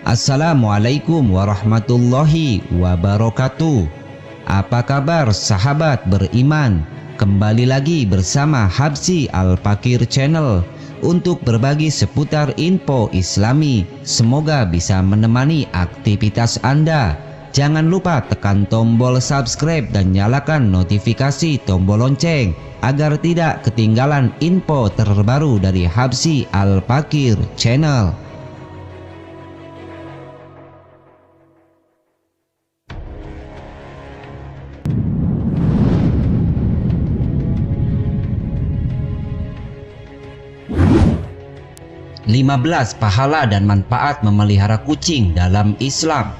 Assalamualaikum warahmatullahi wabarakatuh. Apa kabar sahabat beriman? Kembali lagi bersama Habsy Al-Fakir Channel untuk berbagi seputar info Islami. Semoga bisa menemani aktivitas Anda. Jangan lupa tekan tombol subscribe dan nyalakan notifikasi tombol lonceng agar tidak ketinggalan info terbaru dari Habsy Al-Fakir Channel. Lima 15 pahala dan manfaat memelihara kucing dalam Islam.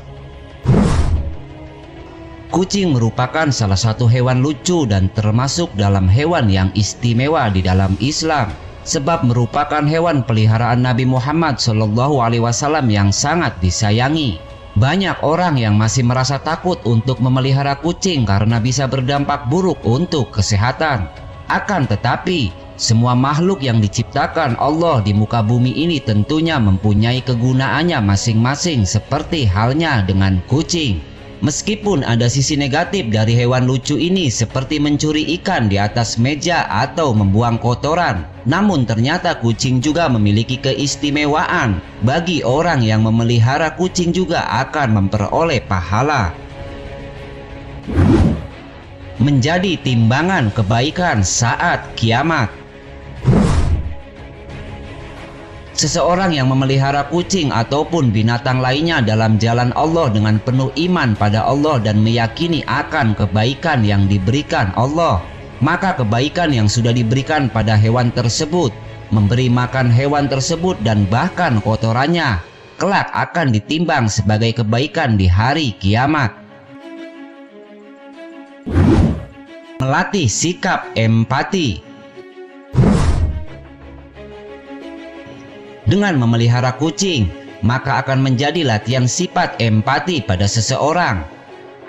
Kucing merupakan salah satu hewan lucu dan termasuk dalam hewan yang istimewa di dalam Islam, sebab merupakan hewan peliharaan Nabi Muhammad SAW yang sangat disayangi. Banyak orang yang masih merasa takut untuk memelihara kucing karena bisa berdampak buruk untuk kesehatan. Akan tetapi, semua makhluk yang diciptakan Allah di muka bumi ini tentunya mempunyai kegunaannya masing-masing, seperti halnya dengan kucing. Meskipun ada sisi negatif dari hewan lucu ini seperti mencuri ikan di atas meja atau membuang kotoran, namun ternyata kucing juga memiliki keistimewaan. Bagi orang yang memelihara kucing juga akan memperoleh pahala. Menjadi timbangan kebaikan saat kiamat. Seseorang yang memelihara kucing ataupun binatang lainnya dalam jalan Allah dengan penuh iman pada Allah dan meyakini akan kebaikan yang diberikan Allah, maka kebaikan yang sudah diberikan pada hewan tersebut, memberi makan hewan tersebut dan bahkan kotorannya, kelak akan ditimbang sebagai kebaikan di hari kiamat. Melatih sikap empati. Dengan memelihara kucing, maka akan menjadi latihan sifat empati pada seseorang.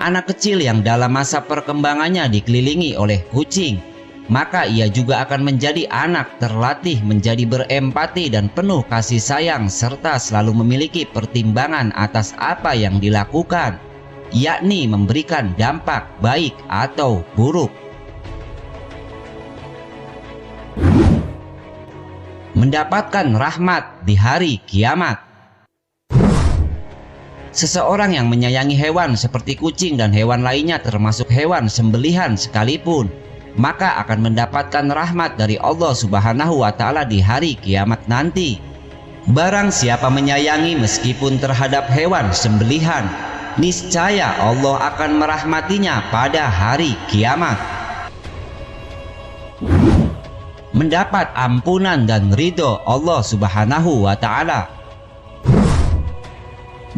Anak kecil yang dalam masa perkembangannya dikelilingi oleh kucing, maka ia juga akan menjadi anak terlatih menjadi berempati dan penuh kasih sayang serta selalu memiliki pertimbangan atas apa yang dilakukan, yakni memberikan dampak baik atau buruk. Mendapatkan rahmat di hari kiamat. Seseorang yang menyayangi hewan seperti kucing dan hewan lainnya termasuk hewan sembelihan sekalipun, maka akan mendapatkan rahmat dari Allah Subhanahu wa Ta'ala di hari kiamat nanti. Barang siapa menyayangi meskipun terhadap hewan sembelihan, niscaya Allah akan merahmatinya pada hari kiamat. Mendapat ampunan dan ridho Allah Subhanahu wa Ta'ala.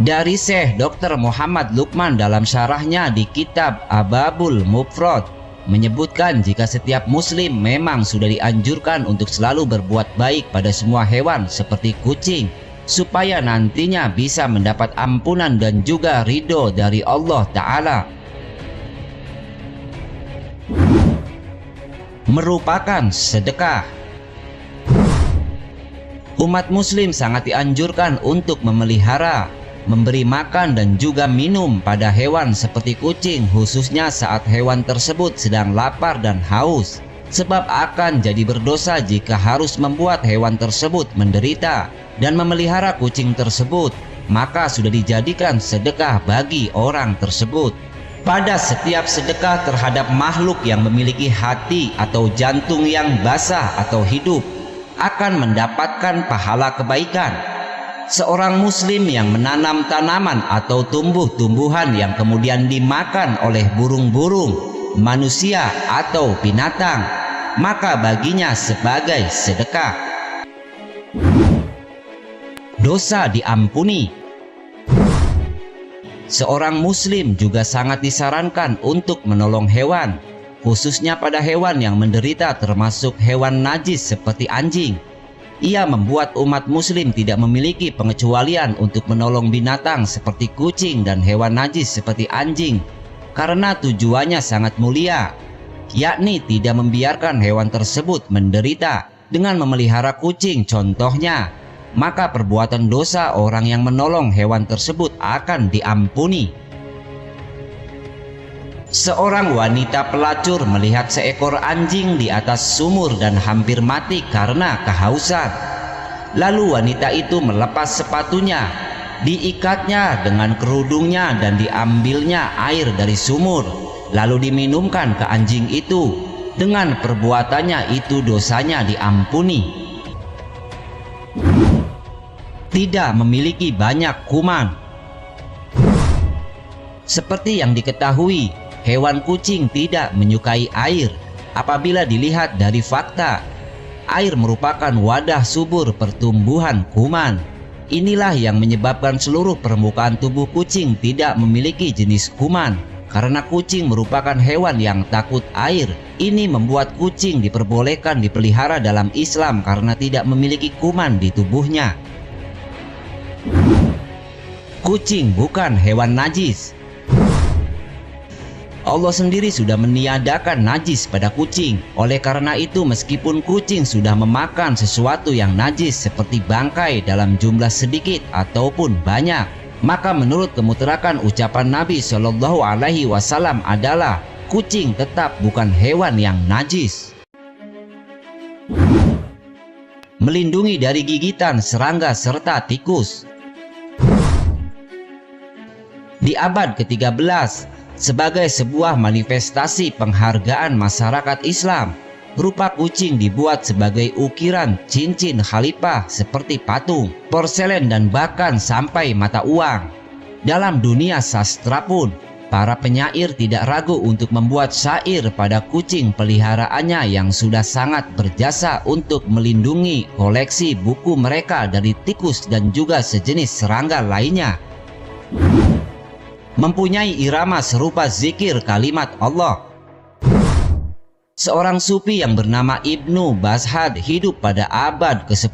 Dari Syekh Dr. Muhammad Luqman dalam syarahnya di kitab Ababul Mufrad menyebutkan jika setiap muslim memang sudah dianjurkan untuk selalu berbuat baik pada semua hewan seperti kucing, supaya nantinya bisa mendapat ampunan dan juga ridho dari Allah Ta'ala. Merupakan sedekah. Umat muslim sangat dianjurkan untuk memelihara, memberi makan dan juga minum pada hewan seperti kucing, khususnya saat hewan tersebut sedang lapar dan haus, sebab akan jadi berdosa jika harus membuat hewan tersebut menderita. Dan memelihara kucing tersebut maka sudah dijadikan sedekah bagi orang tersebut. Pada setiap sedekah terhadap makhluk yang memiliki hati atau jantung yang basah atau hidup akan mendapatkan pahala kebaikan. Seorang muslim yang menanam tanaman atau tumbuh-tumbuhan yang kemudian dimakan oleh burung-burung, manusia atau binatang, maka baginya sebagai sedekah. dosa diampuni. Seorang muslim juga sangat disarankan untuk menolong hewan, khususnya pada hewan yang menderita termasuk hewan najis seperti anjing. Ia membuat umat muslim tidak memiliki pengecualian untuk menolong binatang seperti kucing dan hewan najis seperti anjing, karena tujuannya sangat mulia, yakni tidak membiarkan hewan tersebut menderita. Dengan memelihara kucing contohnya, maka perbuatan dosa orang yang menolong hewan tersebut akan diampuni. Seorang wanita pelacur melihat seekor anjing di atas sumur dan hampir mati karena kehausan. Lalu wanita itu melepas sepatunya, diikatnya dengan kerudungnya dan diambilnya air dari sumur, lalu diminumkan ke anjing itu. Dengan perbuatannya itu dosanya diampuni. Tidak memiliki banyak kuman. Seperti yang diketahui, hewan kucing tidak menyukai air. Apabila dilihat dari fakta, air merupakan wadah subur pertumbuhan kuman. Inilah yang menyebabkan seluruh permukaan tubuh kucing tidak memiliki jenis kuman, karena kucing merupakan hewan yang takut air. Ini membuat kucing diperbolehkan dipelihara dalam Islam karena tidak memiliki kuman di tubuhnya. Kucing bukan hewan najis. Allah sendiri sudah meniadakan najis pada kucing. Oleh karena itu, meskipun kucing sudah memakan sesuatu yang najis seperti bangkai dalam jumlah sedikit ataupun banyak, maka menurut kemuterakan ucapan Nabi Shallallahu Alaihi Wasallam adalah kucing tetap bukan hewan yang najis. Melindungi dari gigitan serangga serta tikus. Di abad ke-13, sebagai sebuah manifestasi penghargaan masyarakat Islam, rupa kucing dibuat sebagai ukiran cincin khalifah seperti patung, porselen dan bahkan sampai mata uang. Dalam dunia sastra pun, para penyair tidak ragu untuk membuat syair pada kucing peliharaannya yang sudah sangat berjasa untuk melindungi koleksi buku mereka dari tikus dan juga sejenis serangga lainnya. Mempunyai irama serupa zikir kalimat Allah. Seorang sufi yang bernama Ibnu Bashad hidup pada abad ke-10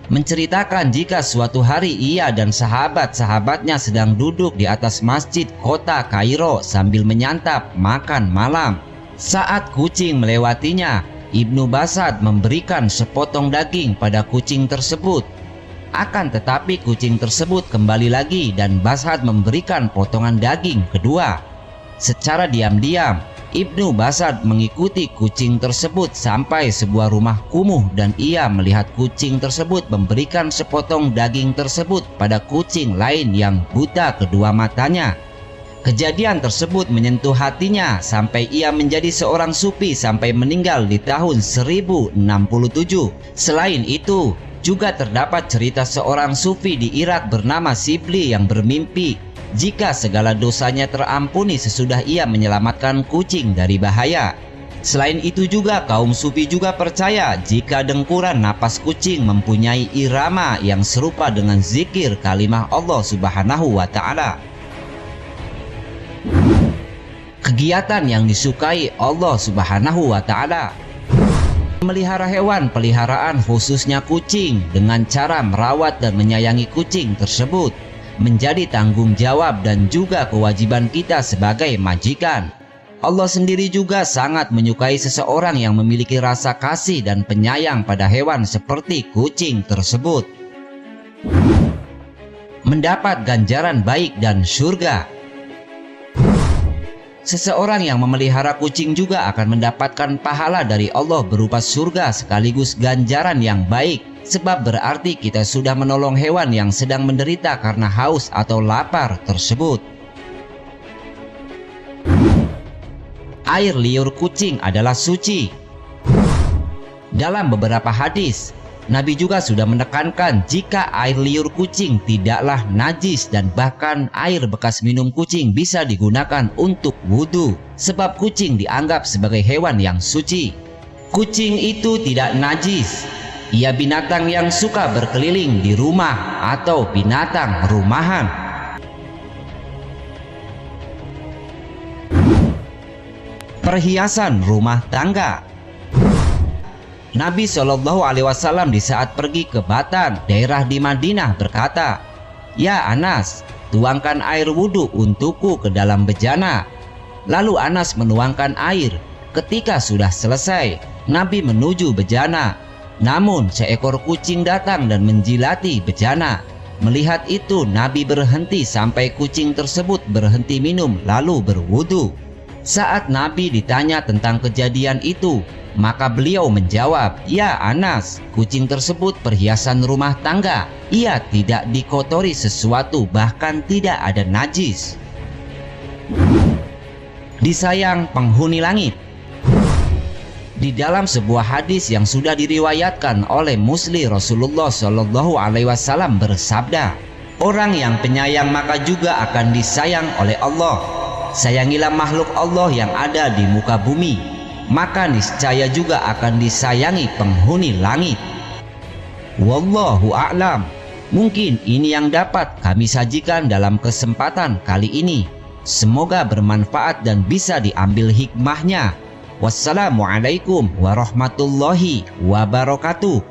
menceritakan jika suatu hari ia dan sahabat-sahabatnya sedang duduk di atas masjid kota Kairo sambil menyantap makan malam. Saat kucing melewatinya, Ibnu Bashad memberikan sepotong daging pada kucing tersebut. Akan tetapi kucing tersebut kembali lagi dan Bashad memberikan potongan daging kedua. Secara diam-diam, Ibnu Bashad mengikuti kucing tersebut sampai sebuah rumah kumuh dan ia melihat kucing tersebut memberikan sepotong daging tersebut pada kucing lain yang buta kedua matanya. Kejadian tersebut menyentuh hatinya sampai ia menjadi seorang sufi sampai meninggal di tahun 1067. Selain itu, juga terdapat cerita seorang sufi di Irak bernama Sibli yang bermimpi jika segala dosanya terampuni sesudah ia menyelamatkan kucing dari bahaya. Selain itu juga kaum sufi juga percaya jika dengkuran napas kucing mempunyai irama yang serupa dengan zikir kalimah Allah Subhanahu wa Ta'ala. Kegiatan yang disukai Allah Subhanahu wa Ta'ala. Memelihara hewan peliharaan khususnya kucing dengan cara merawat dan menyayangi kucing tersebut menjadi tanggung jawab dan juga kewajiban kita sebagai majikan. Allah sendiri juga sangat menyukai seseorang yang memiliki rasa kasih dan penyayang pada hewan seperti kucing tersebut. Mendapat ganjaran baik dan surga. Seseorang yang memelihara kucing juga akan mendapatkan pahala dari Allah berupa surga sekaligus ganjaran yang baik, sebab berarti kita sudah menolong hewan yang sedang menderita karena haus atau lapar tersebut. Air liur kucing adalah suci. Dalam beberapa hadis, Nabi juga sudah menekankan jika air liur kucing tidaklah najis dan bahkan air bekas minum kucing bisa digunakan untuk wudhu, sebab kucing dianggap sebagai hewan yang suci. Kucing itu tidak najis. ia binatang yang suka berkeliling di rumah atau binatang rumahan. Perhiasan rumah tangga. Nabi Shallallahu Alaihi Wasallam di saat pergi ke Batan, daerah di Madinah, berkata, "Ya Anas, tuangkan air wudhu untukku ke dalam bejana." Lalu Anas menuangkan air. Ketika sudah selesai, Nabi menuju bejana. Namun seekor kucing datang dan menjilati bejana. Melihat itu, Nabi berhenti sampai kucing tersebut berhenti minum lalu berwudu. Saat Nabi ditanya tentang kejadian itu, maka beliau menjawab, "Ya Anas, kucing tersebut perhiasan rumah tangga. Ia tidak dikotori sesuatu, bahkan tidak ada najis." Disayang penghuni langit. Di dalam sebuah hadis yang sudah diriwayatkan oleh Muslim, Rasulullah Shallallahu Alaihi Wasallam bersabda, "Orang yang penyayang maka juga akan disayang oleh Allah. Sayangilah makhluk Allah yang ada di muka bumi, maka niscaya juga akan disayangi penghuni langit." Wallahu a'lam. Mungkin ini yang dapat kami sajikan dalam kesempatan kali ini. Semoga bermanfaat dan bisa diambil hikmahnya. Wassalamualaikum warahmatullahi wabarakatuh.